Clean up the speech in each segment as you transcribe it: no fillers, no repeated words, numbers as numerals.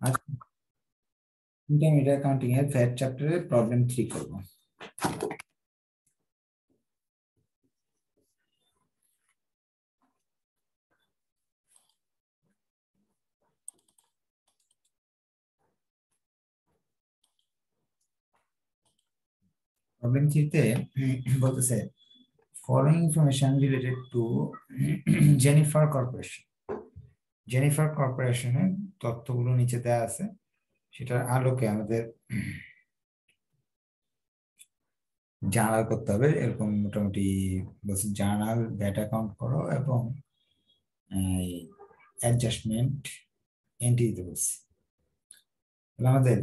আচ্ছা, intermediate accounting এর VAT চ্যাপ্টারে প্রবলেম 3 করব। প্রবলেম 3 তে বলতেছে following information related to Jennifer corporation. Jennifer কর্পোরেশনের তথ্যগুলো নিচে দেওয়া আছে, সেটার আলোকে আমাদের জার্নাল করতে হবে। এরকম মোটামুটি বলছে জার্নাল ভ্যাট অ্যাকাউন্ট করো এবং অ্যাডজাস্টমেন্ট এন্ট্রি দিতে বলছে। আমাদের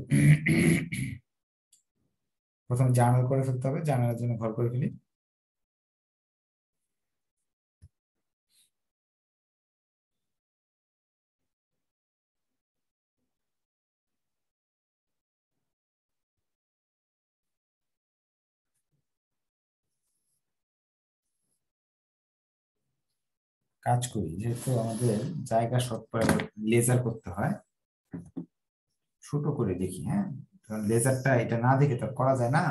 প্রথম জার্নাল করে ফেলতে হবে। জার্নালের জন্য ঘর করে ফেলি। কাজ করি, যেহেতু আমাদের জায়গা শর্ট করে লেজার করতে হয়, ছোট করে দেখি। হ্যাঁ, কারণ লেজারটা এটা না দেখে তো করা যায় না।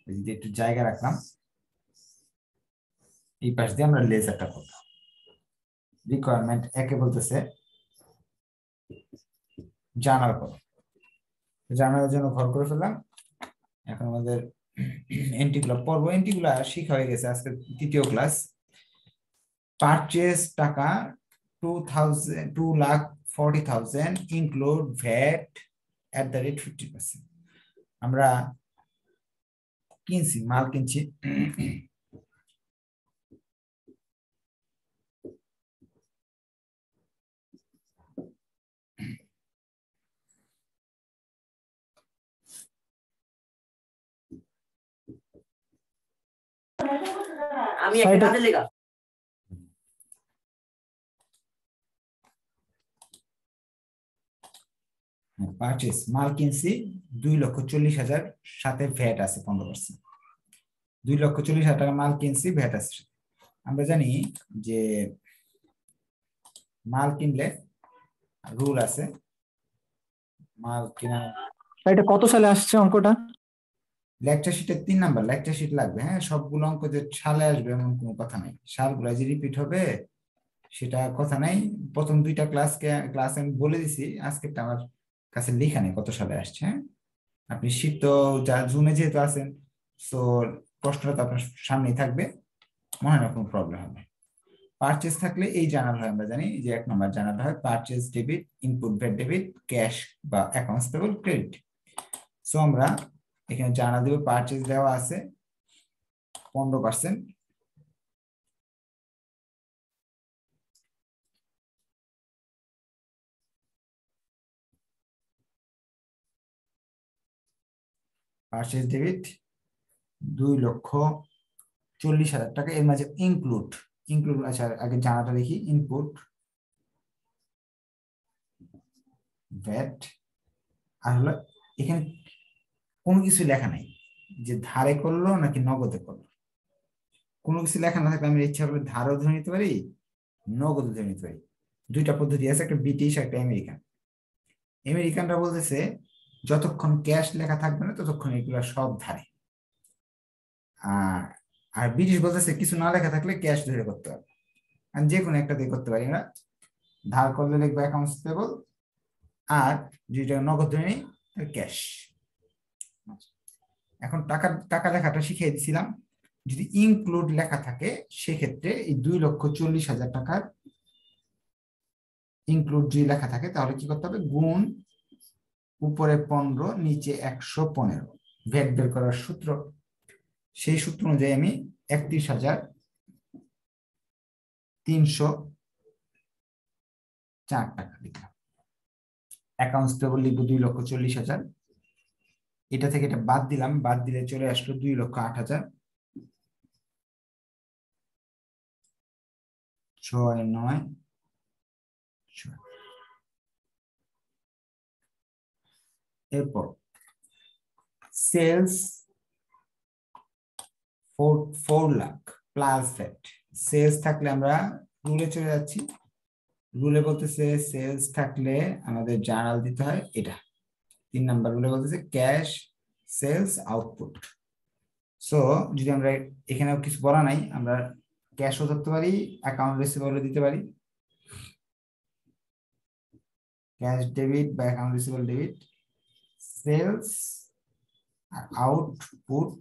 যদি একটু জায়গা রাখলাম, এই পাশ দিয়ে আমরা লেজারটা করলাম। রিকোয়ারমেন্ট একে বলতেছে জার্নাল করো। জার্নালের জন্য ঘর করে ফেললাম। এখন আমাদের এন্ট্রিগুলো পড়বো। এন্ট্রিগুলো শিখা হয়ে গেছে, আজকে 3য় ক্লাস। পারচেজ টাকা 2,40,000 ইনক্লুড ভ্যাট @50%। আমরা কিনছি, মাল কিনছি। আমি একটা কাজে লেগা পারচেজ মাল কিনছি 2,40,000, সাথে ভ্যাট আছে 15%। 2,40,000 টাকা মাল কিনছি, ভ্যাট আছে। আমরা জানি যে মাল কিনলে রুল আছে, মাল কিনা। এটা কত সালে আসছে অঙ্কটা? লেকচার শিটের 3 নাম্বার লেকচার শিট লাগবে। হ্যাঁ, সবগুলো অঙ্ক যে সালে আসবে এমন কোনো কথা নাই। সালগুলো যে রিপিট হবে সেটা কথা নাই। প্রথম 2টা ক্লাস আমি বলে দিছি, আজকেরটা আমার কাছে লেখা নেই কত সালে আসছে। হ্যাঁ, আপনি শীত তো যা জুনে যেহেতু আছেন, তো প্রশ্নটা তো আপনার সামনেই থাকবে, মনে হয় না কোনো প্রবলেম হবে। পারচেজ থাকলে এই জানাল হয়, আমরা জানি যে 1 নম্বর জানাল হয় purchase debit, input VAT debit, cash বা অ্যাকাউন্টস পেবল ক্রেডিট। সো আমরা এখানে জানা দেব পারচেজ দেওয়া আছে 15%, পারচেজ ডেবিট 2,40,000 টাকা। এর মাঝে ইনক্লুড আচ্ছা আগে জানাটা দেখি। ইনপুট ভ্যাট, আর হলো এখানে কোনো কিছু লেখা নাই যে ধারে করলো নাকি নগদে করলো। কোনো কিছু লেখা না থাকলে আমি ইচ্ছা করলে ধারও ধরে নিতে পারি, নগদও ধরে নিতে পারি। 2টা পদ্ধতি আছে, একটা ব্রিটিশ একটা আমেরিকান। আমেরিকানরা বলতেছে যতক্ষণ ক্যাশ লেখা থাকবে না ততক্ষণ এগুলো সব ধারে। আর ব্রিটিশ বলতেছে কিছু না লেখা থাকলে ক্যাশ ধরে করতে হবে। আর যে কোনো একটা দিয়ে করতে পারি আমরা। ধার করলে লিখবো অ্যাকাউন্টস পেবল, আর যেটা নগদ ধরে নিই ক্যাশ। এখন টাকা লেখাটা শিখিয়ে দিছিলাম। যদি ইনক্লুড লেখা থাকে সেক্ষেত্রে এই 2,40,000 টাকার ইনক্লুড যদি লেখা থাকে তাহলে কি করতে হবে, গুণ উপরে 15 নিচে 115। ভ্যাট বের করার সূত্র, সেই সূত্র অনুযায়ী আমি 31,304 টাকা লিখলাম। অ্যাকাউন্টস পেবল লিখবো 2,40,000। এটা থেকে এটা বাদ দিলাম, বাদ দিলে চলে আসলো 2,08,000। 6,9,6। এরপর sales 4 lakh plus VAT. Sales থাকলে আমরা রুলে চলে যাচ্ছি, রুলে বলতেছে সেলস থাকলে আমাদের জার্নাল দিতে হয় এটা। 3 নাম্বার রুলে বলতেছে ক্যাশ সেলস আউটপুট। সো যদি আমরা এখানেও কিছু বলা নাই, আমরা ক্যাশও ধরতে পারি, অ্যাকাউন্ট রিসিভেবল দিতে পারি, ক্যাশ ডেবিট বা অ্যাকাউন্ট রিসিভেবল ডেবিট, সেলস আর আউটপুট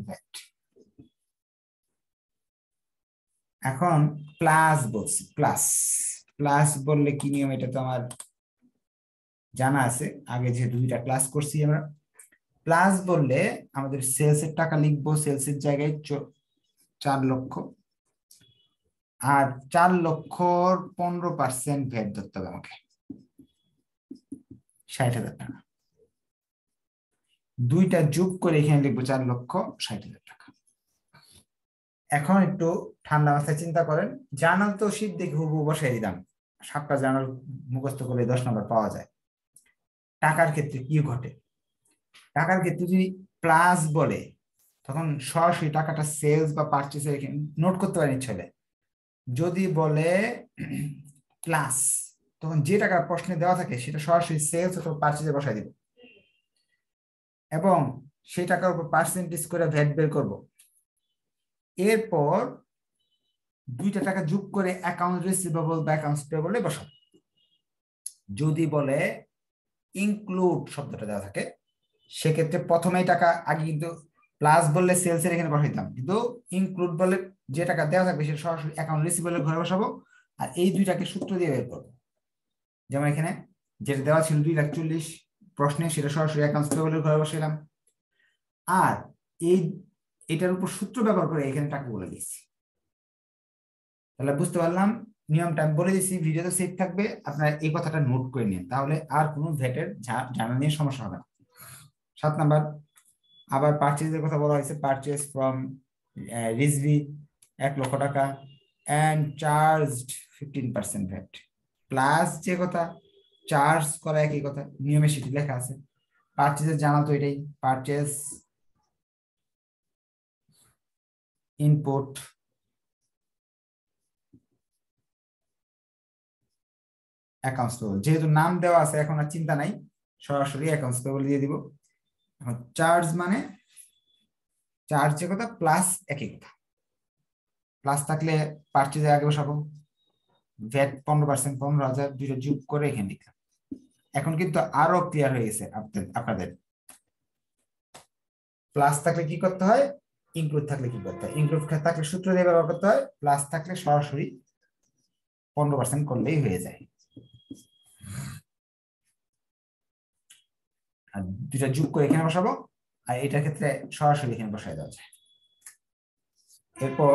ভ্যাট। এখন প্লাস বলছি, প্লাস প্লাস বললে কি নিয়ম এটা তো আমার জানা আছে, আগে যেহেতু 2টা ক্লাস করছি আমরা। প্লাস বললে আমাদের সেলস এর টাকা লিখবো, সেলস এর জায়গায় 4 লক্ষ, আর 4 লক্ষর 15% ভ্যাট ধরতে হবে আমাকে, 60,000 টাকা। 2টা যোগ করে এখানে লিখবো 4,60,000 টাকা। এখন একটু ঠান্ডা মাথায় চিন্তা করেন, জার্নাল তো শীট দেখে হুবহু বসাই দিলাম, 7টা জার্নাল মুখস্থ করে 10 নম্বর পাওয়া যায়। টাকার ক্ষেত্রে কি ঘটে? টাকার ক্ষেত্রে যদি প্লাস বলে তখন সরাসরি টাকাটা সেলস বা পারচেসে নোট করতে পারেন ছেলে। যদি বলে প্লাস, তখন যে টাকা প্রশ্নে দেওয়া থাকে সেটা সরাসরি সেলস অথবা পারচেসে বসাই দিব, এবং সেই টাকার উপর পার্সেন্টেজ করে ভ্যাট বের করব। এরপর 2টা টাকা যোগ করে অ্যাকাউন্ট রিসিভেবল বা অ্যাকাউন্টস পেয়েবলে বসাবো। যদি বলে ইনক্লুড শব্দটা দেওয়া থাকে, সেক্ষেত্রে প্রথমেই টাকা আগে, কিন্তু প্লাস বললে সেলস এর এখানে বসাইতাম, কিন্তু ইনক্লুড বললে যে টাকা দেওয়া থাকবে সেটা সরাসরি অ্যাকাউন্ট রিসিভেবলের ঘরে বসাবো, আর এই 2টাকে সূত্র দিয়ে বের করবো। যেমন এখানে যেটা দেওয়া ছিল 2,40,000 প্রশ্নে, সেটা সরাসরি অ্যাকাউন্টস পেয়েবলের ঘরে বসাইলাম, আর এটার উপর সূত্র ব্যবহার করে এখানে টাকাগুলো দিয়েছি। তাহলে বুঝতে পারলাম নিয়মটা আমি বলে দিচ্ছি, ভিডিওতে সেভ থাকবে, আপনারা এই কথাটা নোট করে নিন, তাহলে আর কোনো ভ্যাটের জানা নিয়ে সমস্যা হবে না। 7 নাম্বার আবার পারচেজের কথা বলা হয়েছে, পারচেজ ফ্রম রিজভি 1 লক্ষ টাকা এন্ড চার্জড 15% ভ্যাট। প্লাস যে কথা, চার্জ করা একই কথা, নিয়মে সেটি লেখা আছে। পারচেজের জানা তো এটাই, পারচেজ ইনপুট অ্যাকাউন্টস পেবল, যেহেতু নাম দেওয়া আছে এখন আর চিন্তা নাই, সরাসরি অ্যাকাউন্টস পেবল দিয়ে দিব। এখন চার্জ মানে চার্জ যে কথা, প্লাস একই কথা, প্লাস থাকলে পারচেজের আগে বসাবো, ভ্যাট 15%, 15,000, 2টা যোগ করে এখানে লিখলাম। এখন কিন্তু আরো ক্লিয়ার হয়ে গেছে আপনাদের। প্লাস থাকলে কি করতে হয়, ইনক্লুড থাকলে কি করতে হয়। ইনক্লুড থাকলে সূত্র দিয়ে ব্যবহার করতে হয়, প্লাস থাকলে সরাসরি 15% করলেই হয়ে যায়, আর 2টা যোগ করে এখানে বসাবো, আর এটার ক্ষেত্রে সরাসরি এখানে বসাই দেওয়া যায়। এরপর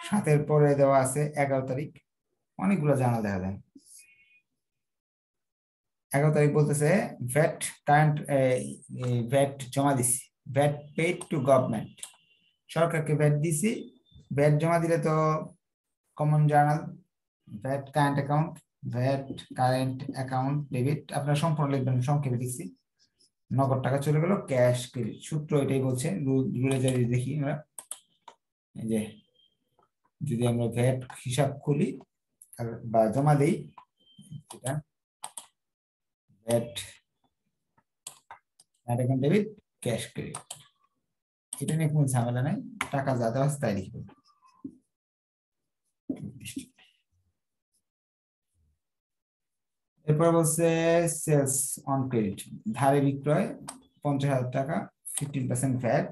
7-এর পরে দেওয়া আছে 11 তারিখ, অনেকগুলো জানা দেখা যায়। 11 তারিখ বলতেছে ভ্যাট কারেন্ট, ভ্যাট জমা দিছি, ভ্যাট পেড টু গভর্নমেন্ট, সরকারকে ভ্যাট দিছি। ভ্যাট জমা দিলে তো common journal, VAT current account, VAT current account debit, আপনারা সম্পূর্ণ লিখবেন, সংক্ষেপে দিচ্ছি। নগদ টাকা চলে গেল, ক্যাশ ক্রেডিট, সূত্র এটাই বলছে। রুলে যদি দেখি আমরা, এই যে যদি আমরা ভ্যাট হিসাব খুলি বা জমা দেই, এটা VAT account debit cash credit, এটা নিয়ে কোনো ঝামেলা নাই, টাকা যা দেওয়া আছে তাই লিখবে। এরপর বলছে সেলস অন ক্রেডিট, ধারে বিক্রয় 50,000 টাকা, 15% ভ্যাট।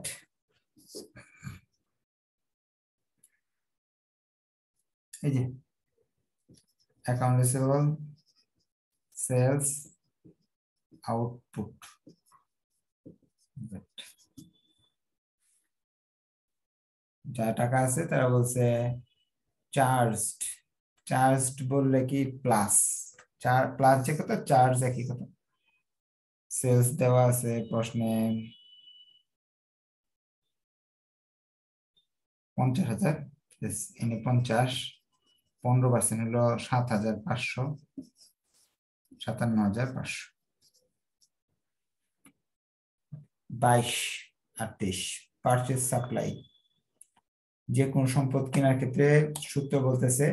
এই যে অ্যাকাউন্ট রিসিভেবল, সেলস আউটপুট, যা টাকা আছে তারা বলছে চার্জড, চার্জড বললে কি প্লাস, প্লাস যে কথা, চার্জ একই কথা। সেলস দেওয়া আছে প্রশ্নে 50,000, এনে 50, 15% হলো 7,500, 57,500, 22 আর 23। পারচেজ সাপ্লাই, যে কোন সম্পদ কেনার ক্ষেত্রে সূত্র বলতেছে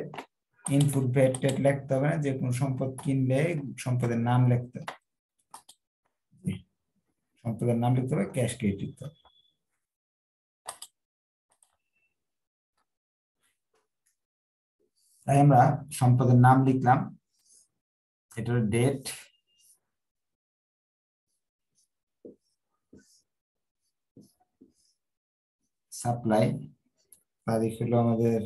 ইনপুট ভ্যাট ট্যাট লিখতে হবে না, যে কোনো সম্পদ কিনলে সম্পদের নাম লিখতে হবে, সম্পদের নাম লিখতে হবে, ক্যাশ ক্রেডিট লিখতে হবে। তাই আমরা সম্পদের নাম লিখলাম, এটার ডেট, সাপ্লাই, তারিখ হলো আমাদের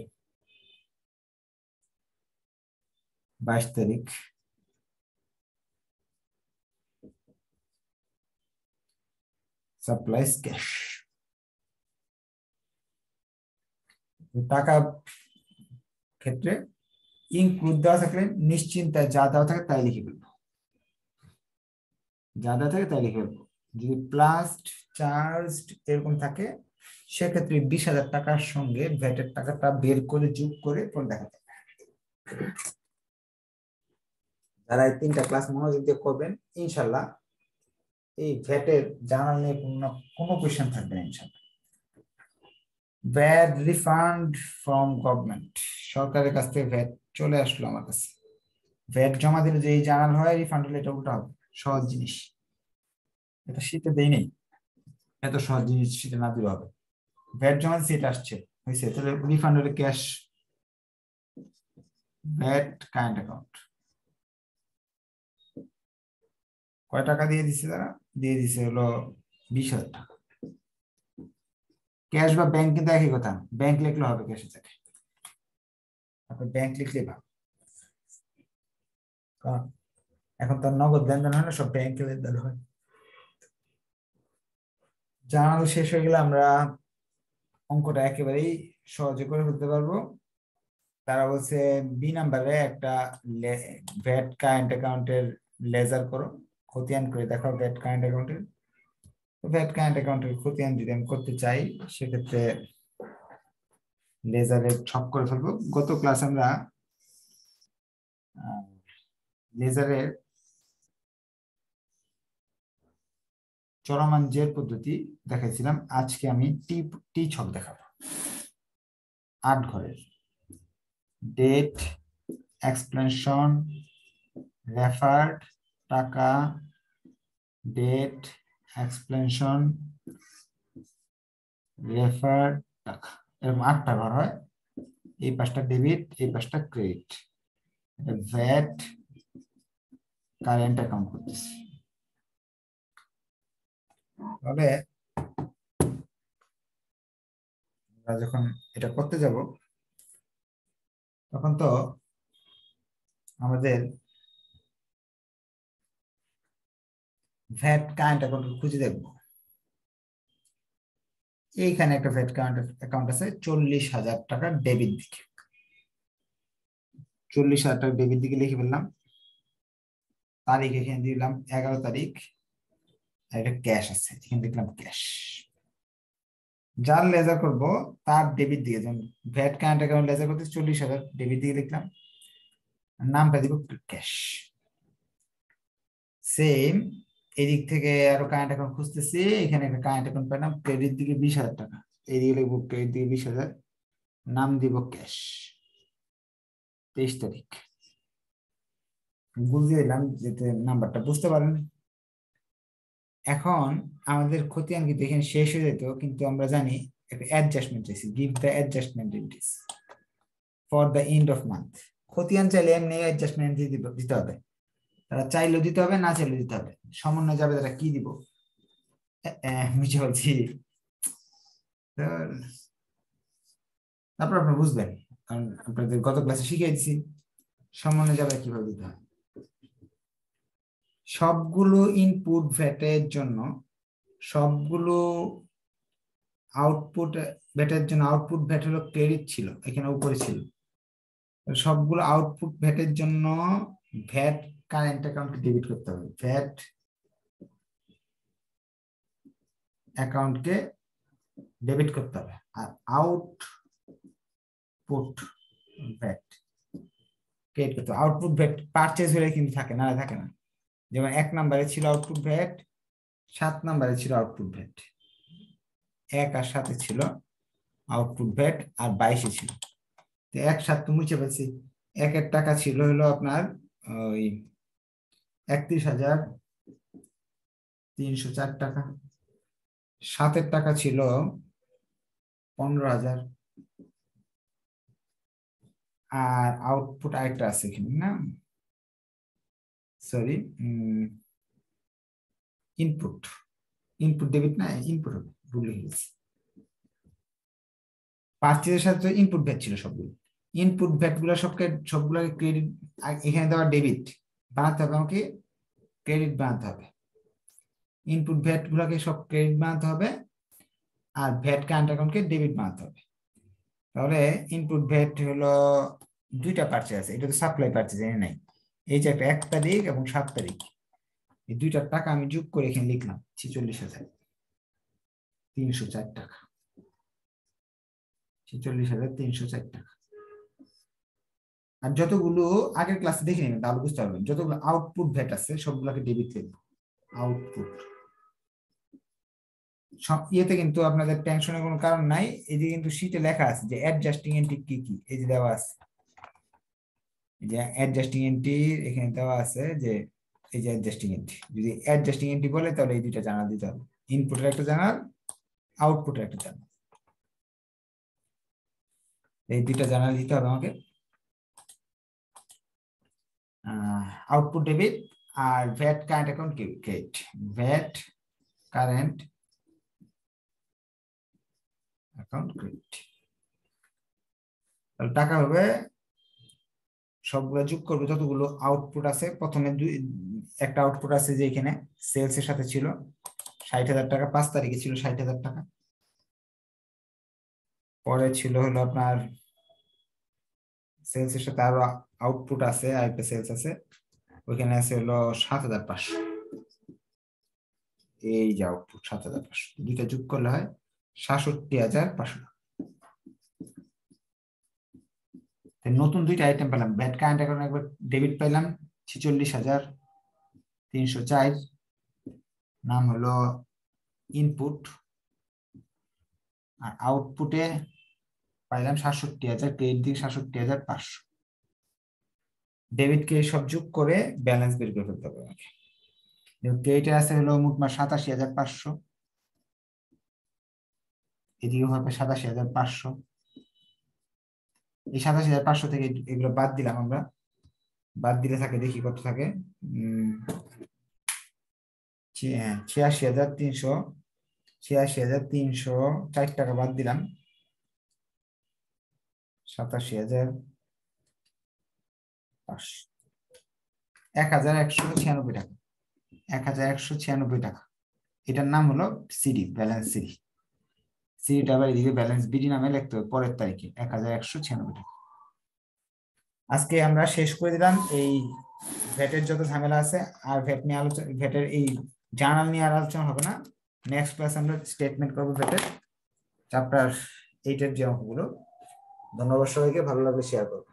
22 তারিখ, সাপ্লাইস ক্যাশ। টাকা ক্ষেত্রে ইনক্লুড দেওয়া থাকলে নিশ্চিন্তায় যা দেওয়া থাকে তাই লিখে ফেলবো, যা দেওয়া থাকে তাই লিখে ফেলবো। যদি প্লাস চার্জ এরকম থাকে সেক্ষেত্রে 20,000 টাকার সঙ্গে ভ্যাটের টাকাটা বের করে যোগ করে পরে দেখা যাবে। যারা এই 3টা ক্লাস মনোযোগ দিয়ে করবেন ইনশাল্লাহ এই ভ্যাটের জার্নাল নিয়ে কোনো কোয়েশ্চেন থাকবে না ইনশাল্লাহ। ভ্যাট রিফান্ড ফ্রম গভর্নমেন্ট, সরকারের কাছ থেকে ভ্যাট চলে আসলো আমার কাছে, ভ্যাট জমা দিলে যে এই জার্নাল হয় রিফান্ড হলে এটা উল্টা হবে, সহজ জিনিস, এটা শীতে দেই নেই, এত সহজ জিনিস শীতে না দিলে হবে। ভ্যাট জমা দিচ্ছে এটা আসছে হয়েছে, তাহলে রিফান্ড হলে ক্যাশ, ভ্যাট কারেন্ট অ্যাকাউন্ট, কয় টাকা দিয়ে দিচ্ছে তারা, দিয়ে দিচ্ছে হলো 20,000 টাকা। ক্যাশ বা ব্যাংক কিন্তু একই কথা, ব্যাংক লিখলে হবে ক্যাশে থেকে, আপনি ব্যাংক লিখলে ভালো, কারণ এখন তো নগদ লেনদেন হয় না, সব ব্যাংকে লেনদেন হয়। জার্নাল শেষ হয়ে গেলে আমরা অঙ্কটা একেবারেই সহজে করে ফেলতে পারবো। তারা বলছে বি নাম্বারে একটা ভ্যাট কারেন্ট অ্যাকাউন্টের লেজার করো, খতিয়ান করে দেখাও ভ্যাট কারেন্ট অ্যাকাউন্টের। ভ্যাট কারেন্ট অ্যাকাউন্টের খতিয়ান যদি আমি করতে চাই সেক্ষেত্রে লেজারে ছক করে ফেলবো। গত ক্লাস আমরা লেজারের চলমান জের পদ্ধতি দেখাইছিলাম, আজকে আমি টি টি ছক দেখাবো। 8 ঘরের ডেট, এক্সপ্লেনেশন, রেফার্ড, টাকা, ডেট, এক্সপ্লেনেশন, রেফার, টাকা, এরকম 8টা ঘর হয়। এই পাশটা ডেবিট, এই পাশটা ক্রেডিট, ভ্যাট কারেন্ট অ্যাকাউন্ট করতেছি। তবে আমরা যখন এটা করতে যাব তখন তো আমাদের ভ্যাট কারেন্ট অ্যাকাউন্ট খুঁজে দেখবো। এইখানে একটা ভ্যাট কারেন্ট অ্যাকাউন্ট আছে 40,000 টাকা ডেবিট দিকে, 40,000 টাকা ডেবিট দিকে লিখে ফেললাম, তারিখ এখানে দিলাম 11 তারিখ, এটা ক্যাশ আছে এখানে লিখলাম ক্যাশ। যার লেজার করব তার ডেবিট দিয়ে, যেমন ভ্যাট কারেন্ট অ্যাকাউন্ট লেজার করতে 40,000 ডেবিট দিয়ে লিখলাম, নামটা দিব ক্যাশ। সেম এদিক থেকে আরো কারেন্ট অ্যাকাউন্ট খুঁজতেছি, এখানে একটা কারেন্ট অ্যাকাউন্ট পেলাম ক্রেডিট দিকে 20,000 টাকা, এদিকে লিখবো ক্রেডিট দিকে 20,000, নাম দিব ক্যাশ। 23 তারিখ বুঝিয়ে দিলাম যাতে নাম্বারটা বুঝতে পারেন। এখন আমাদের খতিয়ান কিন্তু এখানে শেষ হয়ে যেত, কিন্তু আমরা জানি একটা অ্যাডজাস্টমেন্ট চাইছি, give the adjustment entries for the end of month. খতিয়ান চাইলে এমনি অ্যাডজাস্টমেন্ট দিতে হবে, তারা চাইলেও দিতে হবে, না চাইলেও দিতে হবে, সমন্বয় যাবে তারা কি দিব মিছে বলছি, তারপর আপনারা বুঝবেন, কারণ আপনাদের গত ক্লাসে শিখিয়ে দিচ্ছি সমন্বয় যাবে কিভাবে দিতে হয়। সবগুলো ইনপুট ভ্যাটের জন্য, সবগুলো আউটপুট ভ্যাটের জন্য, আউটপুট ভ্যাট হলো ক্রেডিট ছিল এখানে উপরে ছিল, সবগুলো আউটপুট ভ্যাটের জন্য ভ্যাট কারেন্ট অ্যাকাউন্টকে ডেবিট করতে হবে, ভ্যাট অ্যাকাউন্টকে ডেবিট করতে হবে। আর আউটপুট ভ্যাট ক্রেডিট করতে হবে। আউটপুট ভ্যাট পারচেজ হলে কিন্তু থাকে না, থাকে না, যেমন 1 নম্বরে ছিল আউটপুট ভ্যাট, 7 নম্বরে ছিল আউটপুট ভ্যাট, 1 আর 7 ছিল আউটপুট ভ্যাট, আর 22 ছিল, তো 1 7 তো মুছে ফেলছি, 1-এর টাকা ছিল হলো আপনার ওই 31,304 টাকা। 7-এর টাকা ছিল 15,000। আর আউটপুট আরেকটা আছে এখানে না, সরি, ইনপুট ইনপুট ডেবিট না, ইনপুট হবে, ভুলে গেছি। পার্চেজের সাথে ইনপুট ভ্যাট ছিল সবগুলো। ইনপুট ভ্যাট গুলো সবগুলোকে ক্রেডিট, এখানে দেওয়া ডেবিট বানাতে হবে, আমাকে ক্রেডিট বানাতে হবে। ইনপুট ভ্যাট গুলোকে সব ক্রেডিট বানাতে হবে, আর ভ্যাট কারেন্ট অ্যাকাউন্টকে ডেবিট বানাতে হবে। তাহলে ইনপুট ভ্যাট হলো দুইটা পার্চেজ আছে, এটা তো সাপ্লাই পার্চেজ এনে নাই। এই যে একটা 1 তারিখ এবং 7 তারিখ, এই দুইটার টাকা আমি যোগ করে এখানে লিখলাম 46,304 টাকা। 46,304 টাকা। আর যতগুলো আগের ক্লাসে দেখে নেবেন তাহলে বুঝতে পারবেন, যতগুলো আউটপুট ভ্যাট আছে সবগুলোকে ডেবিট লিখবো। আউটপুট সব ইয়েতে কিন্তু আপনাদের টেনশনের কোনো কারণ নাই। এই যে কিন্তু শীটে লেখা আছে যে অ্যাডজাস্টিং এন্ট্রি কি কি, এই যে দেওয়া আছে, এই যে অ্যাডজাস্টিং এন্ট্রি এখানে দেওয়া আছে যে এই যে অ্যাডজাস্টিং এন্ট্রি। যদি অ্যাডজাস্টিং এন্ট্রি বলে তাহলে এই দুইটা জানাল দিতে হবে, ইনপুটের একটা জানাল, আউটপুটের একটা জানাল, এই দুইটা জানাল দিতে হবে আমাকে। আউটপুট ডেবিট আর VAT current account credit. VAT current account credit, তাহলে টাকা হবে সবগুলো যোগ করবো যতগুলো আউটপুট আছে। প্রথমে একটা আউটপুট আছে যে এখানে সেলস এর সাথে ছিল 60,000 টাকা, 5 তারিখে ছিল 60,000 টাকা। পরে ছিল হলো আপনার সেলস এর সাথে আরো আউটপুট আছে, আরেকটা সেলস আছে, ওইখানে আছে হলো 7,500। এই যে আউটপুট 7,500, দুইটা যোগ করলে হয় 67,500। নতুন দুইটা আইটেম পেলাম, ভ্যাট কারেন্ট অ্যাকাউন্ট একবার ডেবিট পাইলাম 46,304, নাম হলো ইনপুট। আর আউটপুটে পাইলাম 67,000, ক্রেডিট দিকে 67,500। ডেবিটকে সব যোগ করে ব্যালেন্স বের করে ফেলতে হবে আমাকে। ক্রেডিটে আছে হলো মোটমাট 87,500, এদিকে হবে 87,500। এই 87,500 থেকে এগুলো বাদ দিলাম আমরা, বাদ দিলে থাকে দেখি কত থাকে, 86,304 টাকা বাদ দিলাম, 87,500, 1,196 টাকা। 1,196 টাকা, এটার নাম হলো সিডি, ব্যালেন্স সিডি। সিডিটা আবার এদিকে ব্যালেন্স বিডি নামে লিখতে হবে পরের তারিখে, 1,196 টাকা। আজকে আমরা শেষ করে দিলাম এই ভ্যাটের যত ঝামেলা আছে। আর ভ্যাট নিয়ে আলোচনা, ভ্যাটের এই জার্নাল নিয়ে আর আলোচনা হবে না। নেক্সট ক্লাস আমরা স্টেটমেন্ট করবো ভ্যাটের, চ্যাপ্টার 8 এর যে অঙ্কগুলো। ধন্যবাদ সবাইকে, ভালো লাগলে শেয়ার করবো।